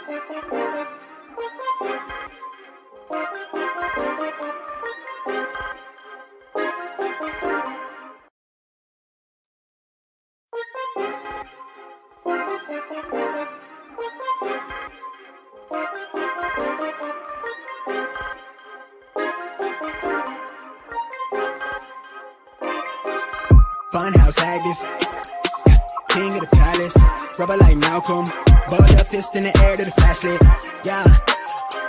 Funhouse active, king of the palace, rubber like Malcolm, ball up fist in the air to the flashlight, yeah,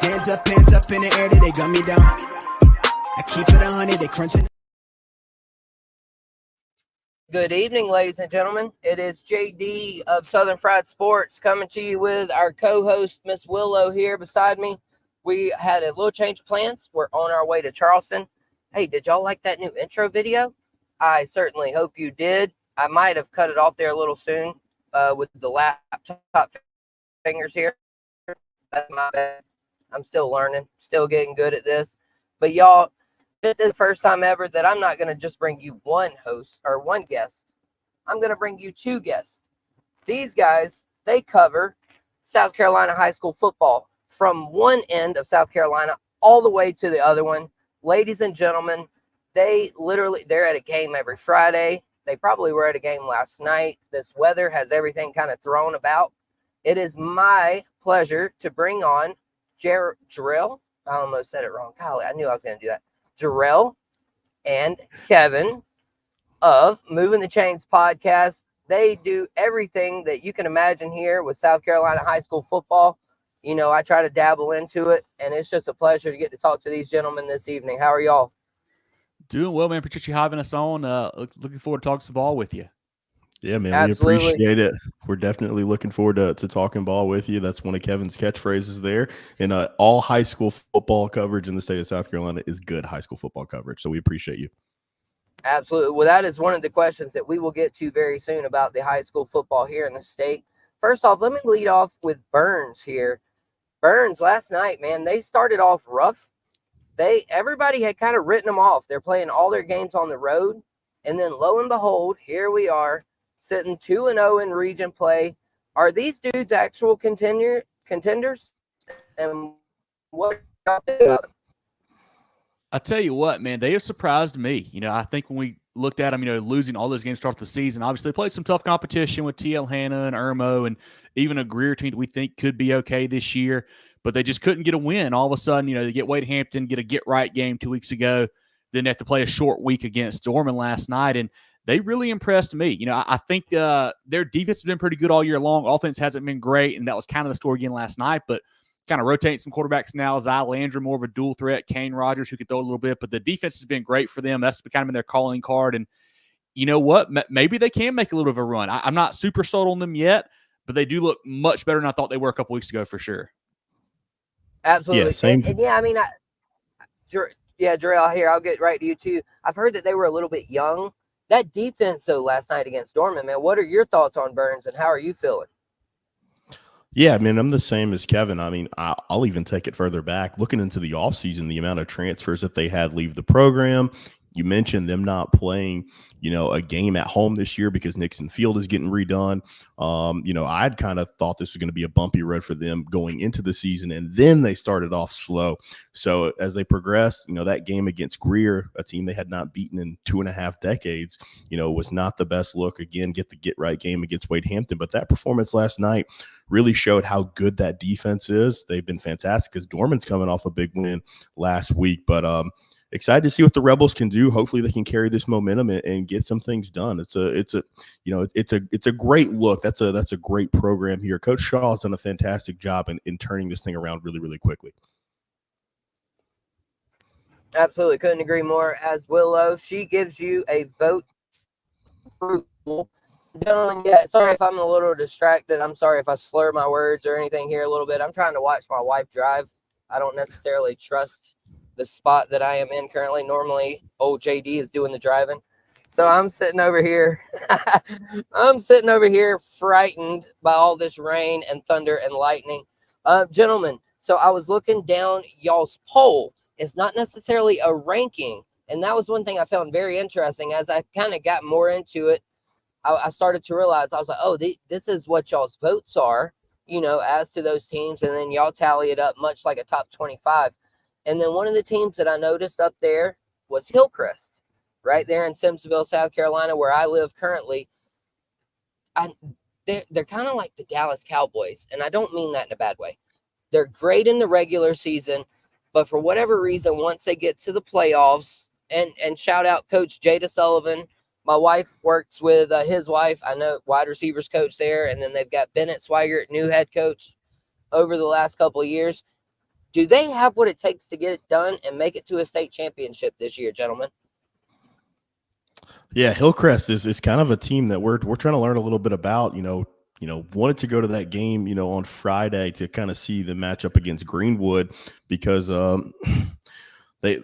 hands up in the air till they gun me down, I keep it 100, they crunching. Good evening, ladies and gentlemen. It is JD of Southern Fried Sports coming to you with our co-host, Miss Willow, here beside me. We had a little change of plans. We're on our way to Charleston. Hey, did y'all like that new intro video? I certainly hope you did. I might have cut it off there a little soon with the laptop fingers here. That's my bad. I'm still learning, still getting good at this. But y'all, this is the first time ever that I'm not going to just bring you one host or one guest. I'm going to bring you two guests. These guys, they cover South Carolina high school football from one end of South Carolina all the way to the other one. Ladies and gentlemen, they're at a game every Friday. They probably were at a game last night. This weather has everything kind of thrown about. It is my pleasure to bring on Jerel. I almost said it wrong. Golly, I knew I was going to do that. Jerel and Kevin of Movin the Chains podcast. They do everything that you can imagine here with South Carolina high school football. You know, I try to dabble into it, and it's just a pleasure to get to talk to these gentlemen this evening. How are y'all? Doing well, man. Appreciate you having us on. Looking forward to talking some ball with you. Yeah, man, Absolutely. We appreciate it. We're definitely looking forward to talking ball with you. That's one of Kevin's catchphrases there. And all high school football coverage in the state of South Carolina is good high school football coverage. So we appreciate you. Absolutely. Well, that is one of the questions that we will get to very soon about the high school football here in the state. First off, let me lead off with Burns here. Burns last night, man, they started off rough. Everybody had kind of written them off. They're playing all their games on the road. And then lo and behold, here we are sitting 2-0 in region play. Are these dudes actual contenders? And what about them? I tell you what, man, they have surprised me. You know, I think when we looked at them, you know, losing all those games to start the season, obviously they played some tough competition with TL Hanna and Irmo and even a Greer team that we think could be okay this year, but they just couldn't get a win. All of a sudden, you know, they get Wade Hampton, get a get-right game 2 weeks ago, then they have to play a short week against Dorman last night, and they really impressed me. You know, I think their defense has been pretty good all year long. Offense hasn't been great, and that was kind of the story again last night, but kind of rotating some quarterbacks now. Zy Landry, more of a dual threat. Kane Rogers, who could throw a little bit, but the defense has been great for them. That's kind of been their calling card, and you know what? Maybe they can make a little bit of a run. I'm not super sold on them yet, but they do look much better than I thought they were a couple weeks ago for sure. Absolutely. Yeah, same. And yeah, I mean, Jerel, here, I'll get right to you too. I've heard that they were a little bit young. That defense, though, last night against Dorman, man, what are your thoughts on Burns and how are you feeling? Yeah, I mean, I'm the same as Kevin. I mean, I'll even take it further back. Looking into the offseason, the amount of transfers that they had leave the program. You mentioned them not playing, you know, a game at home this year because Nixon Field is getting redone. You know, I'd kind of thought this was going to be a bumpy road for them going into the season, and then they started off slow. So as they progressed, you know, that game against Greer, a team they had not beaten in 2.5 decades, you know, was not the best look. Again, get right game against Wade Hampton. But that performance last night really showed how good that defense is. They've been fantastic because Dorman's coming off a big win last week. But excited to see what the Rebels can do. Hopefully they can carry this momentum and get some things done. It's a great look. That's a great program here. Coach Shaw has done a fantastic job in turning this thing around really, really quickly. Absolutely. Couldn't agree more. As Willow, she gives you a vote approval. Gentlemen, yeah, sorry if I'm a little distracted. I'm sorry if I slur my words or anything here a little bit. I'm trying to watch my wife drive. I don't necessarily trust the spot that I am in currently. Normally, old JD is doing the driving. So I'm sitting over here. Frightened by all this rain and thunder and lightning. Gentlemen, so I was looking down y'all's poll. It's not necessarily a ranking. And that was one thing I found very interesting. As I kind of got more into it, I started to realize, I was like, oh, this is what y'all's votes are. as to those teams, and then y'all tally it up much like a top 25. And then one of the teams that I noticed up there was Hillcrest, right there in Simpsonville, South Carolina, where I live currently. They're kind of like the Dallas Cowboys, and I don't mean that in a bad way. They're great in the regular season, but for whatever reason, once they get to the playoffs, and shout out Coach Jada Sullivan. My wife works with his wife. I know wide receivers coach there, and then they've got Bennett Swigert, new head coach over the last couple of years. Do they have what it takes to get it done and make it to a state championship this year, gentlemen? Yeah, Hillcrest is kind of a team that we're trying to learn a little bit about. Wanted to go to that game, on Friday to kind of see the matchup against Greenwood because they,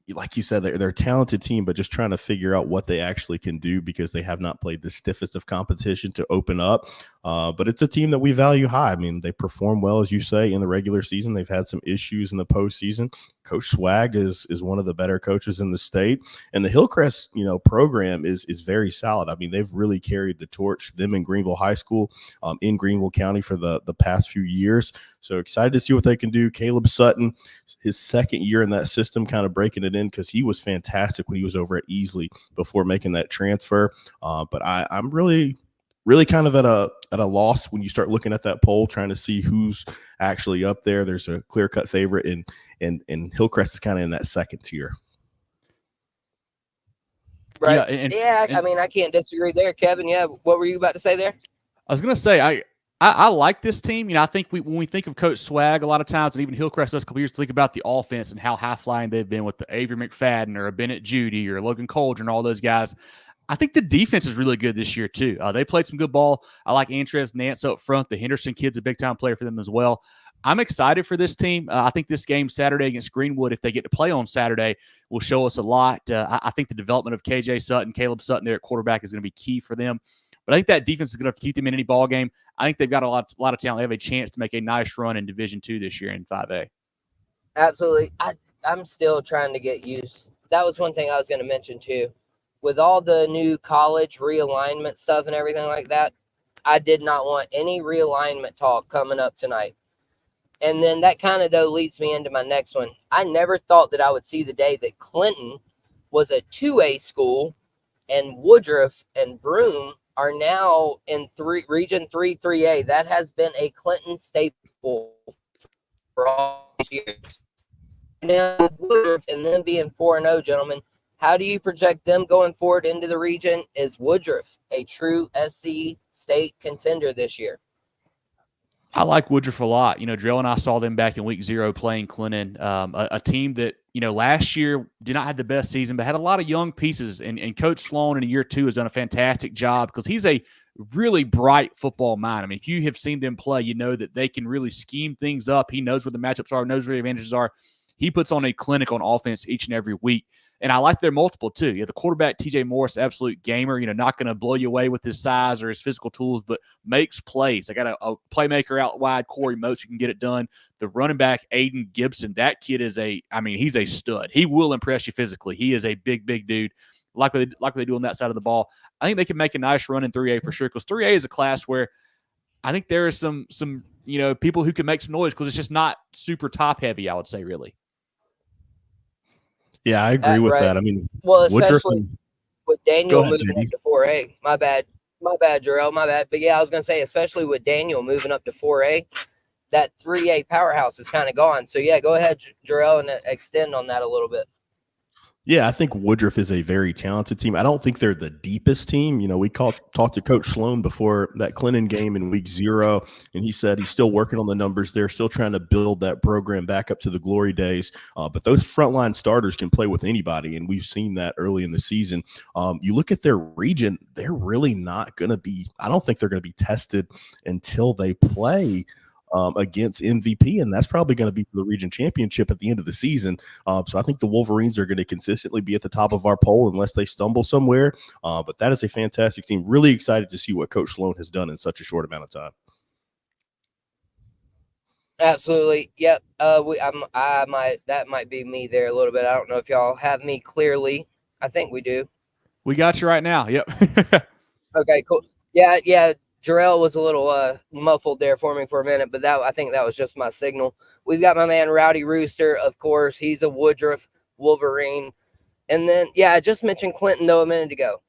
like you said, they're a talented team, but just trying to figure out what they actually can do because they have not played the stiffest of competition to open up. But it's a team that we value high. I mean, they perform well, as you say, in the regular season. They've had some issues in the postseason. Coach Swag is one of the better coaches in the state, and the Hillcrest program is very solid. I mean, they've really carried the torch, them in Greenville High School, in Greenville County for the past few years. So excited to see what they can do. Caleb Sutton, his second year in that system, kind of breaking it in because he was fantastic when he was over at Easley before making that transfer. But I'm really kind of at a loss when you start looking at that poll, trying to see who's actually up there. There's a clear-cut favorite, and Hillcrest is kind of in that second tier. Right. Yeah, I mean, I can't disagree there, Kevin. Yeah, what were you about to say there? I was going to say, I like this team. I think when we think of Coach Swag a lot of times, and even Hillcrest does a couple years, to think about the offense and how high-flying they've been with the Avery McFadden or a Bennett Judy or Logan Coldren, all those guys. I think the defense is really good this year, too. They played some good ball. I like Antrez Nance up front. The Henderson kid's a big-time player for them as well. I'm excited for this team. I think this game Saturday against Greenwood, if they get to play on Saturday, will show us a lot. I think the development of KJ Sutton, Caleb Sutton there at quarterback is going to be key for them. But I think that defense is going to have to keep them in any ball game. I think they've got a lot of talent. They have a chance to make a nice run in Division II this year in 5A. Absolutely. I'm still trying to get used. That was one thing I was going to mention, too. With all the new college realignment stuff and everything like that, I did not want any realignment talk coming up tonight. And then that kind of, though, leads me into my next one. I never thought that I would see the day that Clinton was a 2A school and Woodruff and Broome are now in Region 3, 3A. That has been a Clinton staple for all these years. Now, Woodruff and them being 4-0, gentlemen, how do you project them going forward into the region? Is Woodruff a true SC state contender this year? I like Woodruff a lot. Jerel and I saw them back in week 0 playing Clinton, a team that, last year did not have the best season, but had a lot of young pieces. And Coach Sloan in year 2 has done a fantastic job because he's a really bright football mind. I mean, if you have seen them play, you know that they can really scheme things up. He knows where the matchups are, knows where the advantages are. He puts on a clinic on offense each and every week. And I like their multiple, too. The quarterback, TJ Morris, absolute gamer, not going to blow you away with his size or his physical tools, but makes plays. They got a playmaker out wide, Corey Moats, who can get it done. The running back, Aiden Gibson, that kid is he's a stud. He will impress you physically. He is a big, big dude. Like what they do on that side of the ball. I think they can make a nice run in 3A for sure, because 3A is a class where I think there are some people who can make some noise because it's just not super top-heavy, I would say, really. Yeah, I agree with that. I mean, well, especially with Daniel moving up to 4A. My bad, Jerel, my bad. But yeah, I was going to say, especially with Daniel moving up to 4A, that 3A powerhouse is kind of gone. So yeah, go ahead, Jerel, and extend on that a little bit. Yeah, I think Woodruff is a very talented team. I don't think they're the deepest team. We talked to Coach Sloan before that Clinton game in week 0, and he said he's still working on the numbers. They're still trying to build that program back up to the glory days. But those frontline starters can play with anybody, and we've seen that early in the season. You look at their region, they're really not going to be – I don't think they're going to be tested until they play against MVP, and that's probably going to be for the region championship at the end of the season. So I think the Wolverines are going to consistently be at the top of our poll unless they stumble somewhere. But that is a fantastic team. Really excited to see what Coach Sloan has done in such a short amount of time. Absolutely. Yep. That might be me there a little bit. I don't know if y'all have me clearly. I think we do. We got you right now. Yep. Okay, cool. Yeah. Jerel was a little muffled there for me for a minute, but I think that was just my signal. We've got my man Rowdy Rooster, of course. He's a Woodruff Wolverine. And then, I just mentioned Clinton, though, a minute ago.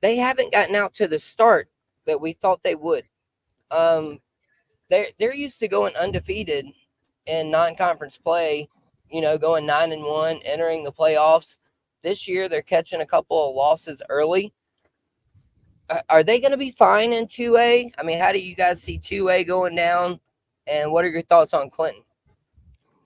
They haven't gotten out to the start that we thought they would. They're used to going undefeated in non-conference play, going 9-1, entering the playoffs. This year, they're catching a couple of losses early. Are they going to be fine in 2A? I mean, how do you guys see 2A going down? And what are your thoughts on Clinton?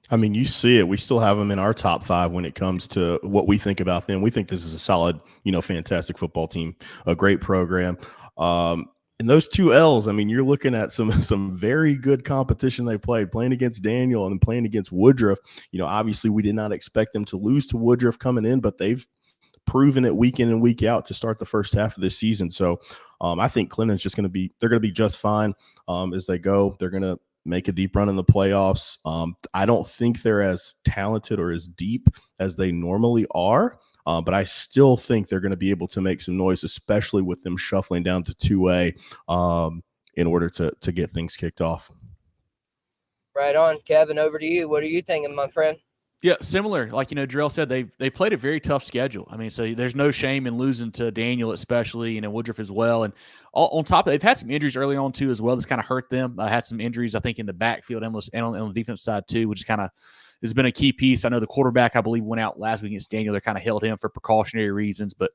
I mean, you see it. We still have them in our top 5 when it comes to what we think about them. We think this is a solid, fantastic football team, a great program. And those 2 L's, I mean, you're looking at some very good competition they playing against Daniel and playing against Woodruff. Obviously we did not expect them to lose to Woodruff coming in, but they've proven it week in and week out to start the first half of this season. So I think Clinton's they're going to be just fine as they go. They're going to make a deep run in the playoffs. I don't think they're as talented or as deep as they normally are, but I still think they're going to be able to make some noise, especially with them shuffling down to 2A in order to get things kicked off. Right on. Kevin, over to you. What are you thinking, my friend? Yeah, similar. Like, Jerel said, they played a very tough schedule. I mean, so there's no shame in losing to Daniel especially, Woodruff as well. And on top of it, they've had some injuries early on too as well that's kind of hurt them. Had some injuries, I think, in the backfield and on the defensive side too, which kind of has been a key piece. I know the quarterback, I believe, went out last week against Daniel. They kind of held him for precautionary reasons, but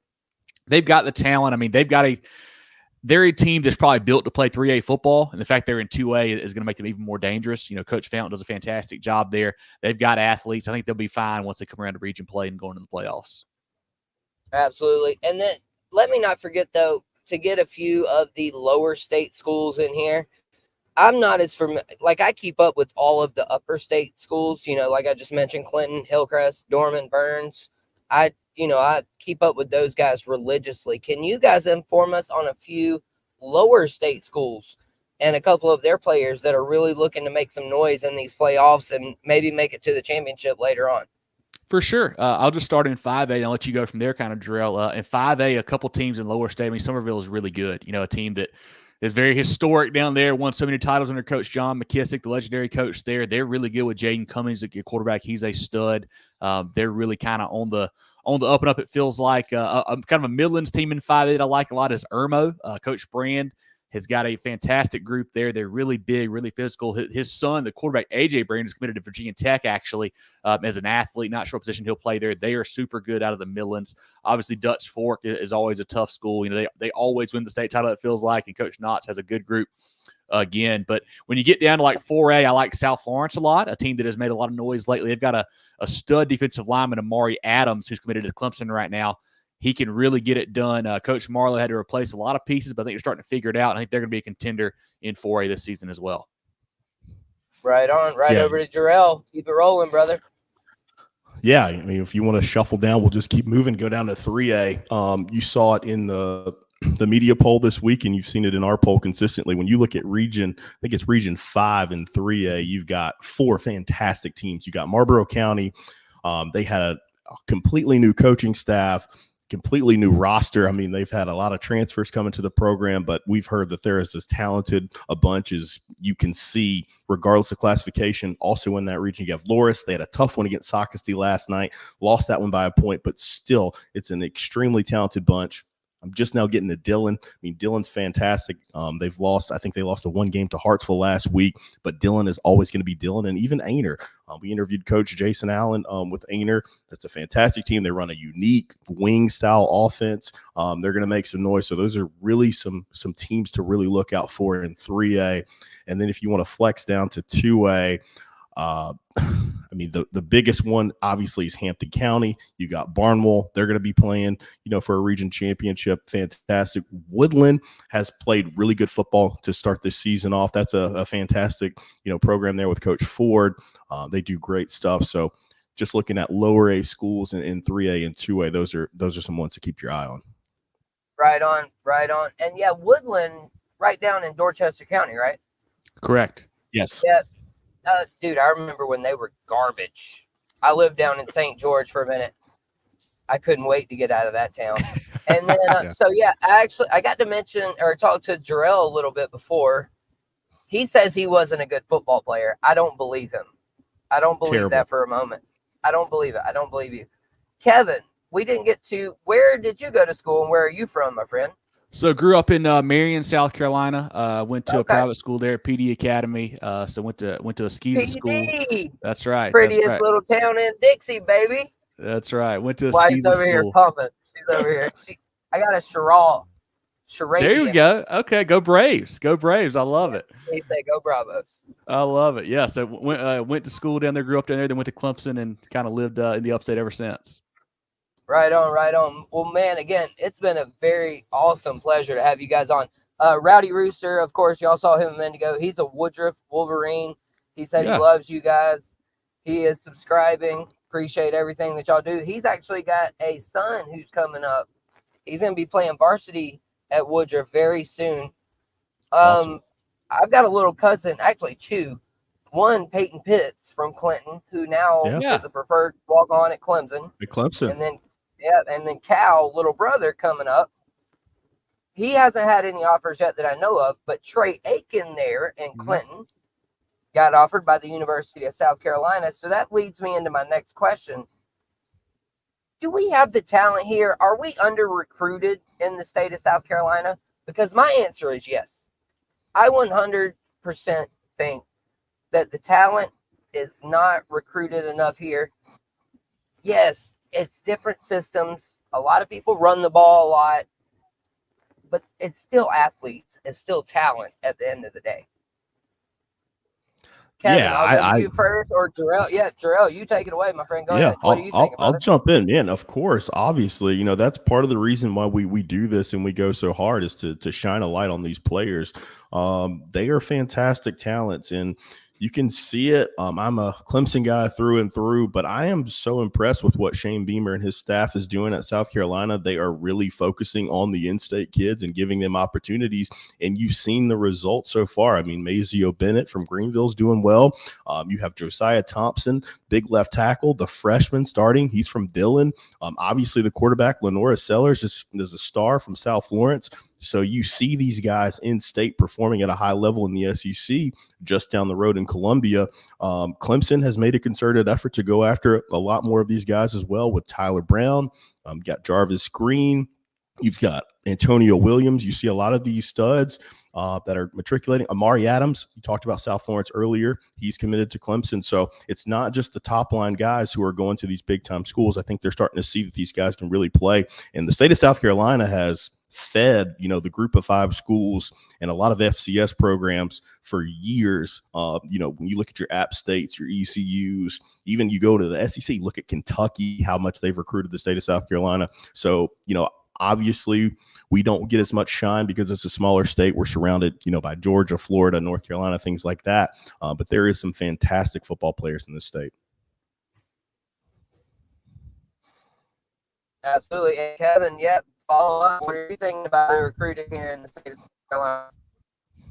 they've got the talent. I mean, they're a team that's probably built to play 3A football, and the fact they're in 2A is going to make them even more dangerous. Coach Fountain does a fantastic job there. They've got athletes. I think they'll be fine once they come around to region play and go into the playoffs. Absolutely. And then let me not forget, though, to get a few of the lower state schools in here. I'm not as familiar. Like, I keep up with all of the upper state schools, like I just mentioned, Clinton, Hillcrest, Dorman, Burns. I keep up with those guys religiously. Can you guys inform us on a few lower state schools and a couple of their players that are really looking to make some noise in these playoffs and maybe make it to the championship later on? For sure. I'll just start in 5A and I'll let you go from there, kind of, Jerel. In 5A, a couple teams in lower state. I mean, Somerville is really good. A team that is very historic down there, won so many titles under Coach John McKissick, the legendary coach there. They're really good with Jaden Cummings at your quarterback. He's a stud. They're really kind of on the up and up. It feels like kind of a Midlands team in 5A that I like a lot is Irmo. Coach Brand has got a fantastic group there. They're really big, really physical. His son, the quarterback, AJ Brand, is committed to Virginia Tech, actually, as an athlete. Not sure what position he'll play there. They are super good out of the Midlands. Obviously, Dutch Fork is always a tough school. They always win the state title, it feels like, and Coach Knotts has a good group again. But when you get down to like 4A, I like South Florence a lot, a team that has made a lot of noise lately. They've got a stud defensive lineman, Amari Adams, who's committed to Clemson right now. He can really get it done. Coach Marlowe had to replace a lot of pieces, but I think they're starting to figure it out. I think they're going to be a contender in 4A this season as well. Right on. Over to Jerel. Keep it rolling, brother. Yeah, I mean, if you want to shuffle down, we'll just keep moving, go down to 3A. You saw it in the media poll this week, and you've seen it in our poll consistently. When you look at region, I think it's region 5 in 3A, you've got 4 fantastic teams. You got Marlboro County. They had a completely new coaching staff, completely new roster. I mean, they've had a lot of transfers coming to the program, but we've heard that they're as talented a bunch as you can see, regardless of classification. Also in that region, you have Loris. They had a tough one against Socastee last night, lost that one by a point, but still, it's an extremely talented bunch. I'm just now getting to Dillon. I mean, Dillon's fantastic. They've lost, I think they lost a 1 game to Hartsville last week, but Dillon is always going to be Dillon, and even Ainer. We interviewed Coach Jason Allen with Ainer. That's a fantastic team. They run a unique wing-style offense. They're going to make some noise. So those are really some teams to really look out for in 3A. And then if you want to flex down to 2A, I mean, the biggest one obviously is Hampton County. You got Barnwell. They're going to be playing, for a region championship. Fantastic. Woodland has played really good football to start this season off. That's a fantastic, program there with Coach Ford. They do great stuff. So just looking at lower A schools in 3A and 2A, those are some ones to keep your eye on. Right on. And yeah, Woodland right down in Dorchester County, right? Correct. Yes. Yeah. Dude, I remember when they were garbage. I lived down in St. George for a minute. I couldn't wait to get out of that town. And then, Yeah. so yeah, I got to mention or talk to Jerel a little bit before. He says he wasn't a good football player. I don't believe him. I don't believe Terrible. that for a moment. I don't believe it. I don't believe you. Kevin, we didn't get to, where did you go to school and where are you from, my friend? So grew up in Marion, South Carolina. Went to a Okay. private school there, PD Academy. So went to a Skeezer school. PD, That's right. That's prettiest right. little town in Dixie, baby. That's right. Went to a Wife's Skeezer over here school. pumping. She's over here. I got a Jerel. There we go. Okay, go Braves. Go Braves. I love it. He said, "Go Bravos." I love it. Yeah. So went to school down there, grew up down there, then went to Clemson and kind of lived in the upstate ever since. Right on, right on. Well, man, again, it's been a very awesome pleasure to have you guys on. Rowdy Rooster, of course, y'all saw him a minute ago. He's a Woodruff Wolverine. He said he loves you guys. He is subscribing. Appreciate everything that y'all do. He's actually got a son who's coming up. He's going to be playing varsity at Woodruff very soon. Awesome. I've got a little cousin, actually two. One, Peyton Pitts from Clinton, who now is a preferred walk-on at Clemson. At Clemson. And then Cal, little brother, coming up. He hasn't had any offers yet that I know of, but Trey Aiken there in Clinton got offered by the University of South Carolina. So that leads me into my next question. Do we have the talent here? Are we under-recruited in the state of South Carolina? Because my answer is yes. I 100% think that the talent is not recruited enough here. Yes, it's different systems. A lot of people run the ball a lot, but it's still athletes. It's still talent at the end of the day. Kevin, I'll go to you first, or Jerel. Yeah, Jerel, you take it away, my friend. Go ahead. What do you think about I'll jump in. Man, of course, obviously, that's part of the reason why we do this and we go so hard is to shine a light on these players. They are fantastic talents, and you can see it. I'm a Clemson guy through and through, but I am so impressed with what Shane Beamer and his staff is doing at South Carolina. They are really focusing on the in-state kids and giving them opportunities, and you've seen the results so far. I mean, Mazio Bennett from Greenville's doing well. You have Josiah Thompson, big left tackle, the freshman starting. He's from Dillon. Obviously, the quarterback, Lenora Sellers, is a star from South Florence. So you see these guys in state performing at a high level in the SEC just down the road in Columbia. Clemson has made a concerted effort to go after a lot more of these guys as well with Tyler Brown. Got Jarvis Green. You've got Antonio Williams. You see a lot of these studs that are matriculating. Amari Adams, you talked about South Florence earlier. He's committed to Clemson. So it's not just the top line guys who are going to these big time schools. I think they're starting to see that these guys can really play. And the state of South Carolina has fed, the group of 5 schools and a lot of FCS programs for years. When you look at your App States, your ECUs, even you go to the SEC, look at Kentucky, how much they've recruited the state of South Carolina. So, obviously we don't get as much shine because it's a smaller state. We're surrounded, by Georgia, Florida, North Carolina, things like that. But there is some fantastic football players in this state. Absolutely. And Kevin, follow up. What are you thinking about recruiting here in the state of South Carolina?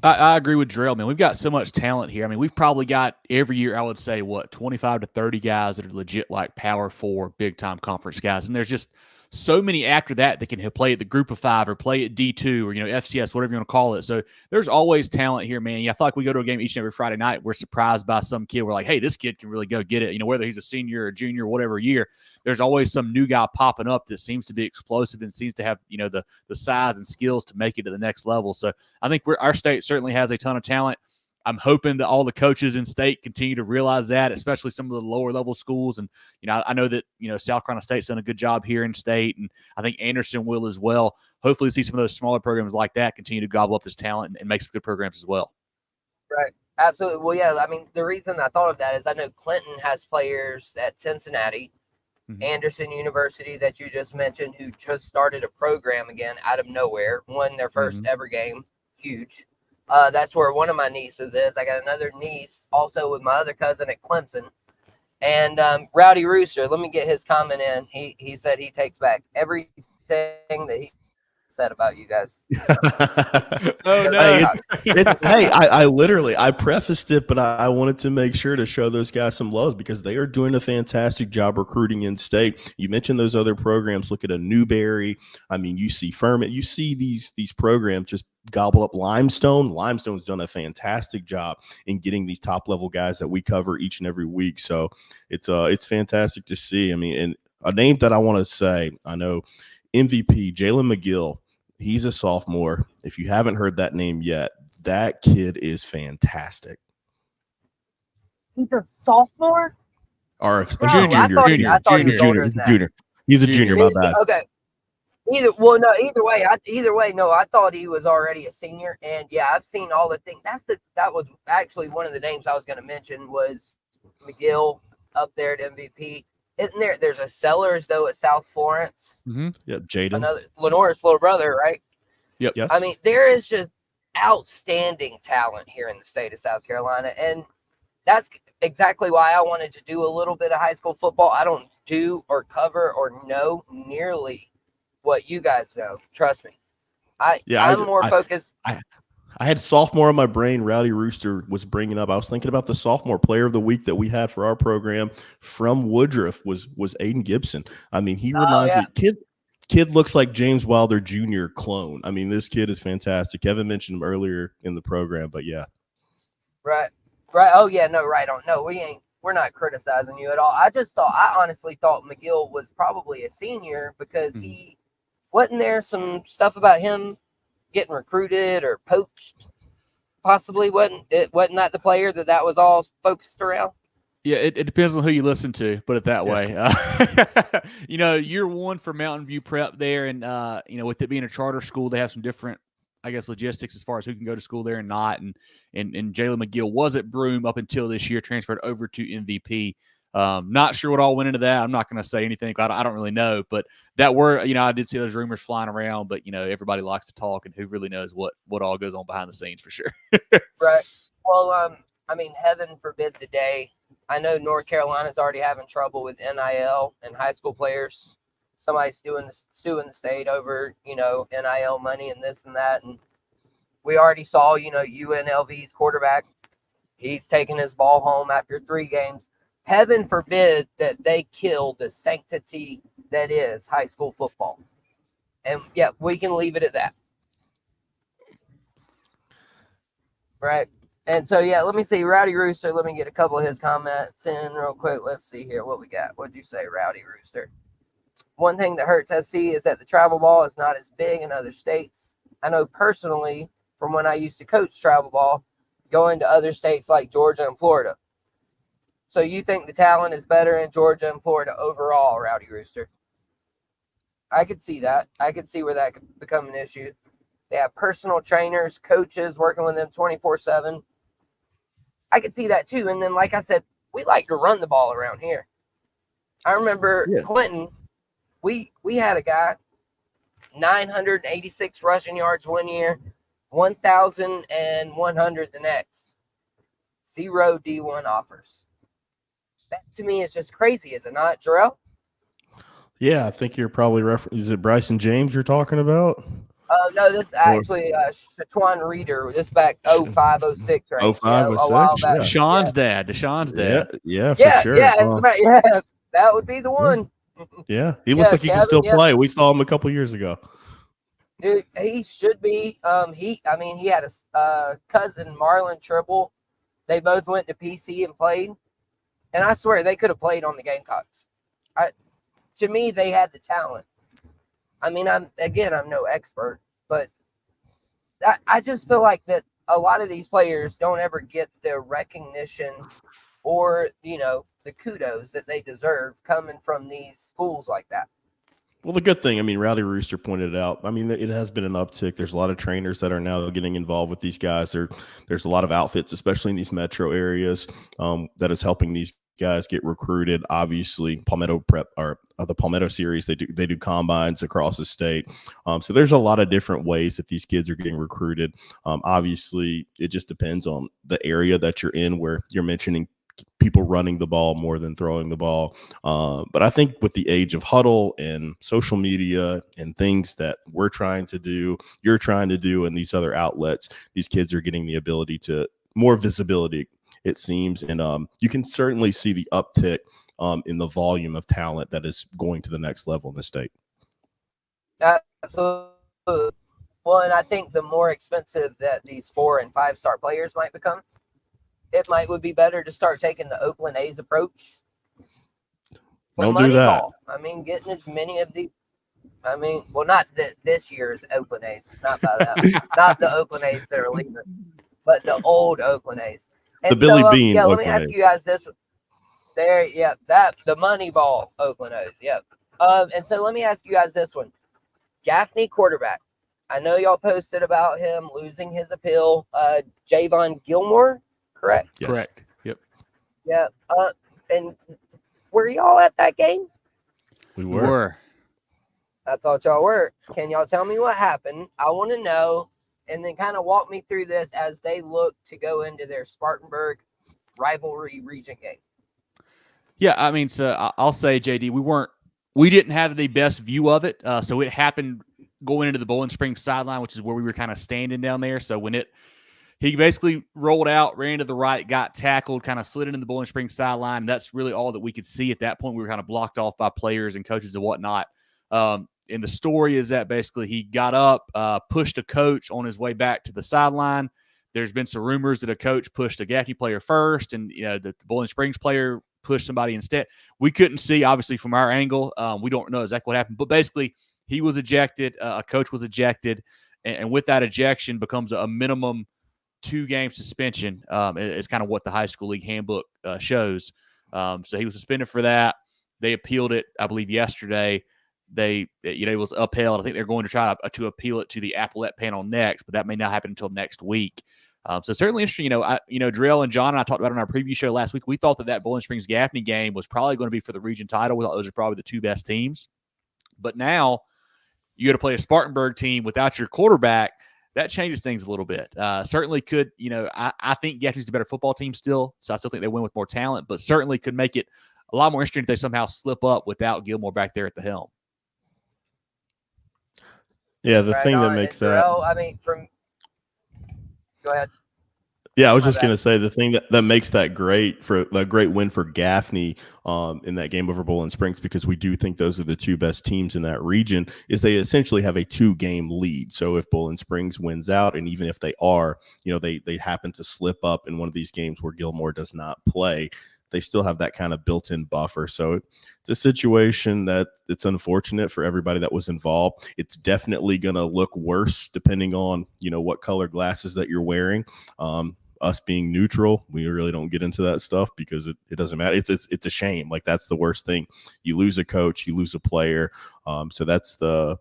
I agree with Jerel, man. We've got so much talent here. I mean, we've probably got every year, I would say, 25 to 30 guys that are legit like Power 4, big-time conference guys. And there's just so many after that can play at the group of 5 or play at D2 or, FCS, whatever you want to call it. So there's always talent here, man. I feel like we go to a game each and every Friday night. We're surprised by some kid. We're like, hey, this kid can really go get it. Whether he's a senior or junior, whatever year, there's always some new guy popping up that seems to be explosive and seems to have, the size and skills to make it to the next level. So I think our state certainly has a ton of talent. I'm hoping that all the coaches in state continue to realize that, especially some of the lower level schools. And, I know that, South Carolina State's done a good job here in state, and I think Anderson will as well. Hopefully see some of those smaller programs like that continue to gobble up this talent and make some good programs as well. Right. Absolutely. Well, yeah, I mean, the reason I thought of that is I know Clinton has players at Cincinnati, Anderson University that you just mentioned, who just started a program again out of nowhere, won their first ever game. Huge. That's where one of my nieces is. I got another niece also with my other cousin at Clemson. And Rowdy Rooster, let me get his comment in. He said he takes back everything that he said about you guys. Oh no! Hey, I prefaced it, but I wanted to make sure to show those guys some love because they are doing a fantastic job recruiting in state. You mentioned those other programs. Look at a Newberry. I mean, you see Furman. You see these programs just gobble up Limestone. Limestone's done a fantastic job in getting these top level guys that we cover each and every week. So it's fantastic to see. I mean, and a name that I want to say, I know MVP Jalen McGill. He's a sophomore. If you haven't heard that name yet, that kid is fantastic. He's a sophomore? Or a Bro, junior. I thought he was older than that. Junior. He's a junior, my bad. Okay. Either way, no, I thought he was already a senior. And yeah, I've seen all the things. That was actually one of the names I was going to mention was McGill up there at MVP. Isn't there's a Sellers though at South Florence? Mm-hmm. Yeah, Jaden. Another Lenore's little brother, right? Yep. Yes. I mean, there is just outstanding talent here in the state of South Carolina. And that's exactly why I wanted to do a little bit of high school football. I don't do or cover or know nearly what you guys know. Trust me. I'm more focused. I had sophomore in my brain. Rowdy Rooster was bringing up. I was thinking about the sophomore player of the week that we had for our program from Woodruff was Aiden Gibson. I mean, he reminds me. Kid looks like James Wilder Jr. clone. I mean, this kid is fantastic. Kevin mentioned him earlier in the program, but yeah. Right. Oh yeah, no, right on. No, we're not criticizing you at all. I honestly thought McGill was probably a senior because he wasn't there some stuff about him getting recruited or poached, possibly. Wasn't that the player that was all focused around? Yeah, it depends on who you listen to, put it that way. Year one for Mountain View Prep there, and with it being a charter school, they have some different, I guess, logistics as far as who can go to school there and not. And Jalen McGill was at Broome up until this year, transferred over to MVP. Not sure what all went into that. I'm not going to say anything. I don't really know, but I did see those rumors flying around, but everybody likes to talk, and who really knows what all goes on behind the scenes for sure. Right. Well, I mean, heaven forbid the day. I know North Carolina's already having trouble with NIL and high school players. Somebody's suing the state over, NIL money and this and that. And we already saw, UNLV's quarterback. He's taking his ball home after 3 games. Heaven forbid that they kill the sanctity that is high school football. And yeah, we can leave it at that. Right. And so, yeah, let me see. Rowdy Rooster, let me get a couple of his comments in real quick. Let's see here what we got. What'd you say, Rowdy Rooster? One thing that hurts SC is that the travel ball is not as big in other states. I know personally from when I used to coach travel ball, going to other states like Georgia and Florida. So you think the talent is better in Georgia and Florida overall, Rowdy Rooster? I could see that. I could see where that could become an issue. They have personal trainers, coaches working with them 24/7. I could see that too. And then, like I said, we like to run the ball around here. I remember Clinton, we had a guy, 986 rushing yards one year, 1,100 the next. 0 D1 offers. That to me is just crazy, is it not, Jerel? Yeah, I think you're probably is it Bryson James you're talking about? No, this actually Shaquan Reeder. This back 05-06, right? 05-06. Deshaun's dad. Yeah, for sure. Yeah, that would be the one. Yeah, he looks like he can still play. We saw him a couple years ago. Dude, he should be. He had a cousin, Marlon Tribble. They both went to PC and played, and I swear they could have played on the Gamecocks. To me, they had the talent. I mean, I'm no expert, but I just feel like that a lot of these players don't ever get the recognition or, the kudos that they deserve coming from these schools like that. Well, the good thing, Rowdy Rooster pointed it out. It has been an uptick. There's a lot of trainers that are now getting involved with these guys. There's a lot of outfits, especially in these metro areas, that is helping these guys get recruited. Obviously, Palmetto Prep or the Palmetto series, they do combines across the state. So there's a lot of different ways that these kids are getting recruited. Obviously, it just depends on the area that you're in, where you're mentioning people running the ball more than throwing the ball. But I think with the age of huddle and social media and things that we're trying to do, you're trying to do, and these other outlets, these kids are getting the ability to more visibility, it seems. And you can certainly see the uptick in the volume of talent that is going to the next level in the state. Absolutely. Well, and I think the more expensive that these 4- and 5-star players might become, would be better to start taking the Oakland A's approach. Don't do that. Ball. I mean, getting as many of the. I mean, well, not this year's Oakland A's, not by that, not the Oakland A's that are leaving, but the old Oakland A's. And the Billy Bean. Yeah, Oakland let me ask A's. you guys this. There, yeah, the money ball Oakland A's, yep. And so let me ask you guys this one. Gaffney quarterback. I know y'all posted about him losing his appeal. Javon Gilmore, correct? Yes. Correct. Yep. Yeah. And were y'all at that game? We were. I thought y'all were. Can y'all tell me what happened? I want to know, and then kind of walk me through this as they look to go into their Spartanburg rivalry region game. Yeah, I mean, so I'll say, JD, we didn't have the best view of it. So it happened going into the Bowling Springs sideline, which is where we were kind of standing down there. So when he basically rolled out, ran to the right, got tackled, kind of slid into the Bowling Springs sideline. That's really all that we could see at that point. We were kind of blocked off by players and coaches and whatnot. And the story is that basically he got up, pushed a coach on his way back to the sideline. There's been some rumors that a coach pushed a Gaffney player first, and the Bowling Springs player pushed somebody instead. We couldn't see, obviously, from our angle. We don't know exactly what happened, but basically he was ejected. A coach was ejected, and with that ejection becomes a minimum 2-game suspension. Is kind of what the high school league handbook shows. So he was suspended for that. They appealed it, I believe, yesterday. It was upheld. I think they're going to try to appeal it to the appellate panel next, but that may not happen until next week. So certainly interesting. Jerel and John and I talked about it on our preview show last week. We thought that Bowling Springs Gaffney game was probably going to be for the region title. We thought those are probably the 2 best teams. But now you got to play a Spartanburg team without your quarterback. That changes things a little bit. Certainly could, I think Gaffney's the better football team still, so I still think they win with more talent, but certainly could make it a lot more interesting if they somehow slip up without Gilmore back there at the helm. Yeah, the thing that makes that. Jerel, go ahead. Yeah, I was just going to say the thing that makes that great win for Gaffney in that game over Bowling Springs, because we do think those are the 2 best teams in that region, is they essentially have a 2-game lead. So if Bowling Springs wins out, and even if they are, they happen to slip up in one of these games where Gilmore does not play, they still have that kind of built-in buffer. So it's a situation that it's unfortunate for everybody that was involved. It's definitely going to look worse depending on, what color glasses that you're wearing. Us being neutral, we really don't get into that stuff because it doesn't matter. It's a shame. Like, that's the worst thing. You lose a coach, you lose a player. So that's the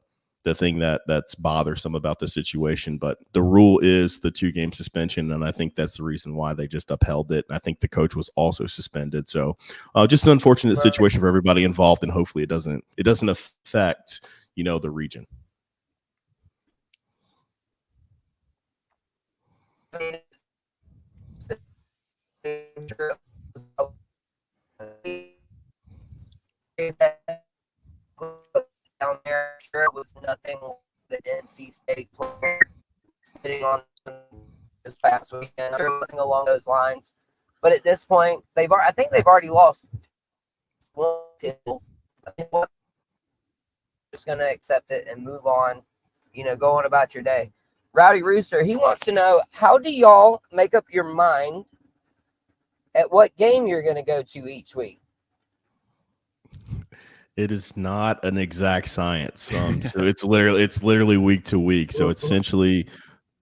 thing that's bothersome about the situation. But the rule is the 2-game suspension, and I think that's the reason why they just upheld it. And I think the coach was also suspended. So just an unfortunate situation for everybody involved, and hopefully it doesn't affect the region. Down there, sure, it was nothing the NC State player spitting on this past weekend. Sure, nothing along those lines. But at this point, I think they've already lost one. I think we're just going to accept it and move on. Go on about your day. Rowdy Rooster, he wants to know, how do y'all make up your mind at what game you're going to go to each week? It is not an exact science. So it's literally week to week. So essentially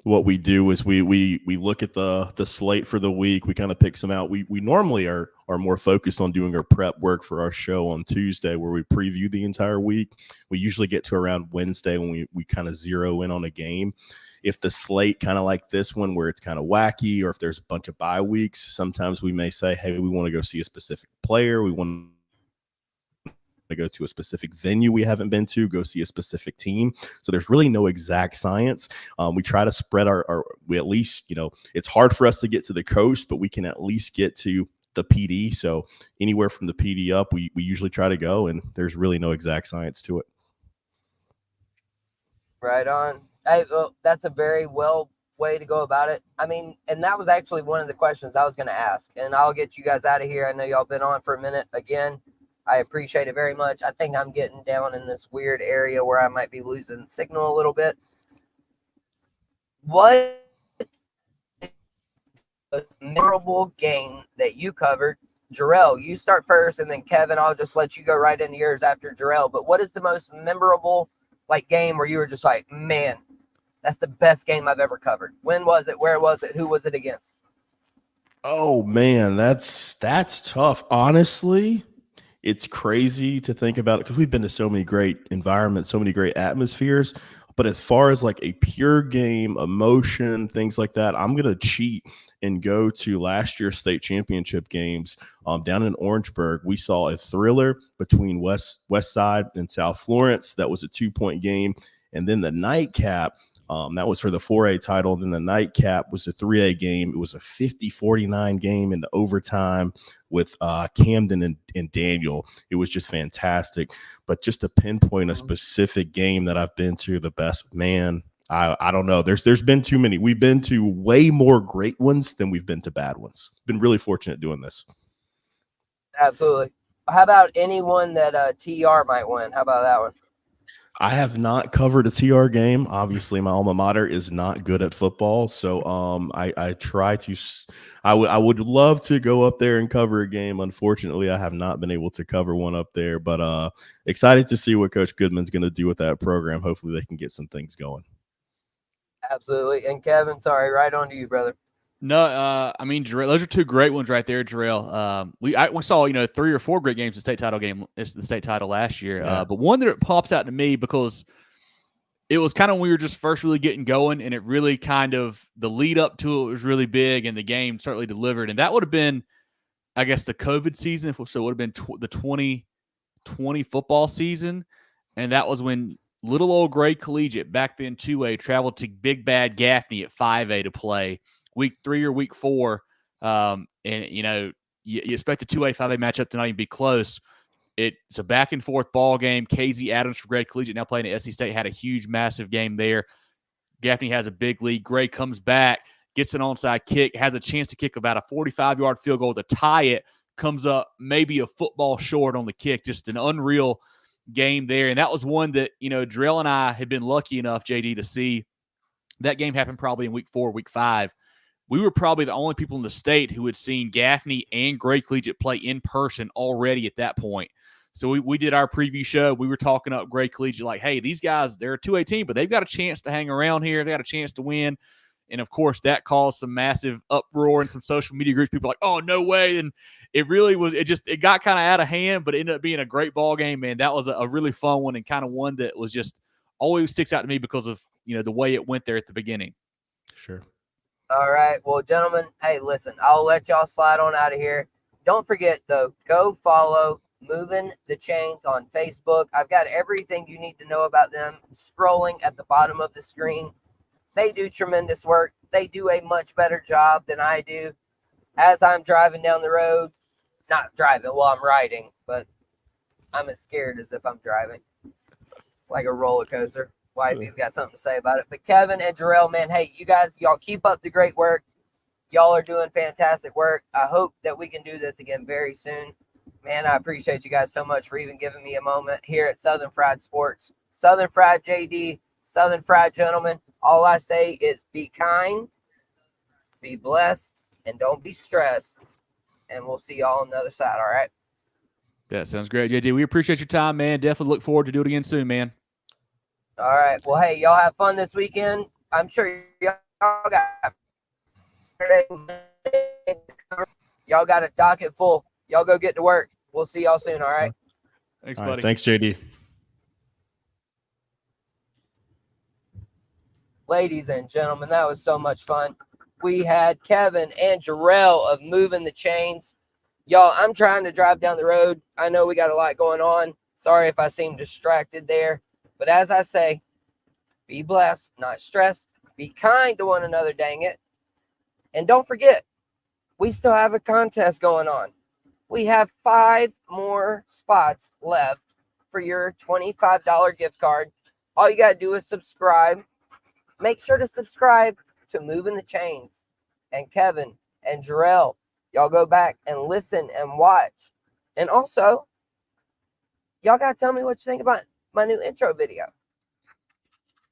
what we do is we look at the slate for the week. We kind of pick some out. We normally are more focused on doing our prep work for our show on Tuesday, where we preview the entire week. We usually get to around Wednesday when we kind of zero in on a game. If the slate kind of like this one, where it's kind of wacky, or if there's a bunch of bye weeks, sometimes we may say, hey, we want to go see a specific player. We want to go to a specific venue we haven't been to, go see a specific team. So there's really no exact science. We try to spread we at least, it's hard for us to get to the coast, but we can at least get to the PD. So anywhere from the PD up, we usually try to go, and there's really no exact science to it. Right on. Hey, well, that's a very well way to go about it. I mean, and that was actually one of the questions I was going to ask, and I'll get you guys out of here. I know y'all been on for a minute. Again, I appreciate it very much. I think I'm getting down in this weird area where I might be losing signal a little bit. What a memorable game that you covered? Jerel, you start first, and then Kevin, I'll just let you go right into yours after Jerel. But what is the most memorable game where you were just like, man, that's the best game I've ever covered? When was it? Where was it? Who was it against? Oh man, that's tough. Honestly, it's crazy to think about it because we've been to so many great environments, so many great atmospheres. But as far as like a pure game, emotion, things like that, I'm going to cheat and go to last year's state championship games down in Orangeburg. We saw a thriller between West Side and South Florence. That was a 2-point game. And then the nightcap, that was for the 4A title. Then the nightcap was a 3A game. It was a 50-49 game in the overtime with Camden and Daniel. It was just fantastic. But just to pinpoint a specific game that I've been to the best, man, I don't know. There's been too many. We've been to way more great ones than we've been to bad ones. Been really fortunate doing this. Absolutely. How about anyone that TR might win? How about that one? I have not covered a TR game. Obviously, my alma mater is not good at football, so I try to. I would love to go up there and cover a game. Unfortunately, I have not been able to cover one up there, but excited to see what Coach Goodman's going to do with that program. Hopefully, they can get some things going. Absolutely. And Kevin, sorry, right on to you, brother. No, I mean, Jerel, those are two great ones right there, Jerel. We saw 3 or 4 great games. The state title last year. Yeah. But one that pops out to me because it was kind of when we were just first really getting going, and it really kind of the lead up to it was really big, and the game certainly delivered. And that would have been, I guess, the COVID season. So it would have been the 2020 football season, and that was when little old Gray Collegiate, back then 2A, traveled to Big Bad Gaffney at 5A to play week 3 or week 4. And, you expect a 2A, 5A matchup to not even be close. It's a back and forth ball game. KZ Adams for Gray Collegiate, now playing at SC State, had a huge, massive game there. Gaffney has a big lead. Gray comes back, gets an onside kick, has a chance to kick about a 45-yard field goal to tie it, comes up maybe a football short on the kick. Just an unreal game there. And that was one that, Jerel and I had been lucky enough, JD, to see that game happen probably in week 4, week 5. We were probably the only people in the state who had seen Gaffney and Gray Collegiate play in person already at that point. So we did our preview show. We were talking up Gray Collegiate like, hey, these guys, they're a 2A team, but they've got a chance to hang around here. They got a chance to win. And, of course, that caused some massive uproar in some social media groups. People like, oh, no way. And it really was – it got kind of out of hand, but it ended up being a great ball game, man. That was a really fun one, and kind of one that was just always sticks out to me because of, the way it went there at the beginning. Sure. All right. Well, gentlemen, hey, listen, I'll let y'all slide on out of here. Don't forget, though, go follow Movin the Chains on Facebook. I've got everything you need to know about them scrolling at the bottom of the screen. They do tremendous work. They do a much better job than I do. As I'm driving down the road, not driving while I'm riding, but I'm as scared as if I'm driving, like a roller coaster. Wifey's got something to say about it. But Kevin and Jerel, man, hey, you guys, y'all keep up the great work. Y'all are doing fantastic work. I hope that we can do this again very soon. Man, I appreciate you guys so much for even giving me a moment here at Southern Fried Sports. Southern Fried JD, Southern Fried gentlemen, all I say is be kind, be blessed, and don't be stressed. And we'll see y'all on the other side, all right? That sounds great, JD. We appreciate your time, man. Definitely look forward to do it again soon, man. All right. Well, hey, y'all have fun this weekend. I'm sure y'all got a docket full. Y'all go get to work. We'll see y'all soon, all right? Thanks, All buddy. right, thanks, JD. Ladies and gentlemen, that was so much fun. We had Kevin and Jerel of Movin the Chains. Y'all, I'm trying to drive down the road. I know we got a lot going on. Sorry if I seem distracted there. But as I say, be blessed, not stressed. Be kind to one another, dang it. And don't forget, we still have a contest going on. We have 5 more spots left for your $25 gift card. All you got to do is subscribe. Make sure to subscribe to Movin the Chains and Kevin and Jerel. Y'all go back and listen and watch. And also, y'all got to tell me what you think about my new intro video.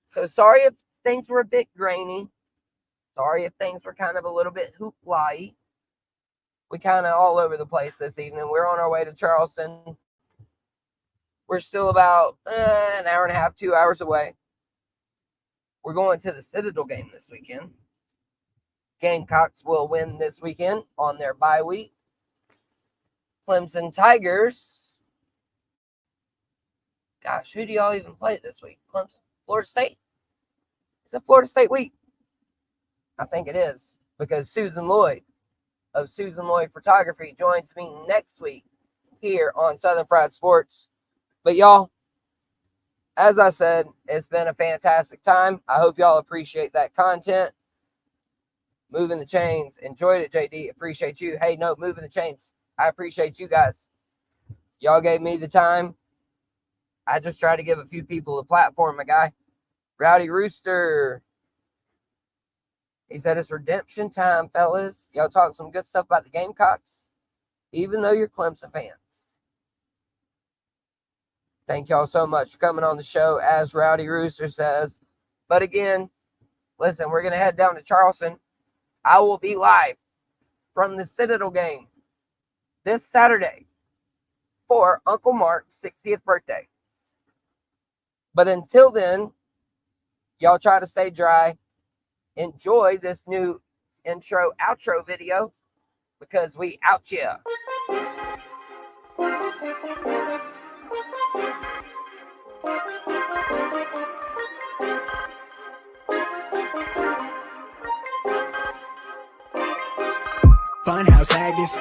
So sorry if things were a bit grainy. Sorry if things were kind of a little bit hoopla-y. We kind of all over the place this evening. We're on our way to Charleston. We're still about an hour and a half, 2 hours away. We're going to the Citadel game this weekend. Gamecocks will win this weekend on their bye week. Clemson Tigers. Gosh, who do y'all even play this week? Clemson? Florida State? It's a Florida State week. I think it is, because Susan Lloyd of Susan Lloyd Photography joins me next week here on Southern Fried Sports. But y'all, as I said, it's been a fantastic time. I hope y'all appreciate that content. Moving the Chains. Enjoyed it, JD. Appreciate you. Hey, no, Moving the Chains. I appreciate you guys. Y'all gave me the time. I just try to give a few people a platform, my guy. Rowdy Rooster. He said it's redemption time, fellas. Y'all talk some good stuff about the Gamecocks, even though you're Clemson fans. Thank y'all so much for coming on the show, as Rowdy Rooster says. But again, listen, we're going to head down to Charleston. I will be live from the Citadel game this Saturday for Uncle Mark's 60th birthday. But until then, y'all try to stay dry. Enjoy this new intro, outro video, because we out here. Funhouse active,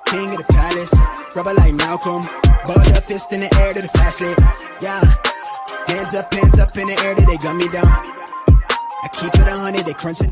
king of the palace, rubber like Malcolm, balled up fist in the air to the flashlight, yeah, hands up in the air till they gun me down. I keep it 100, they crunching.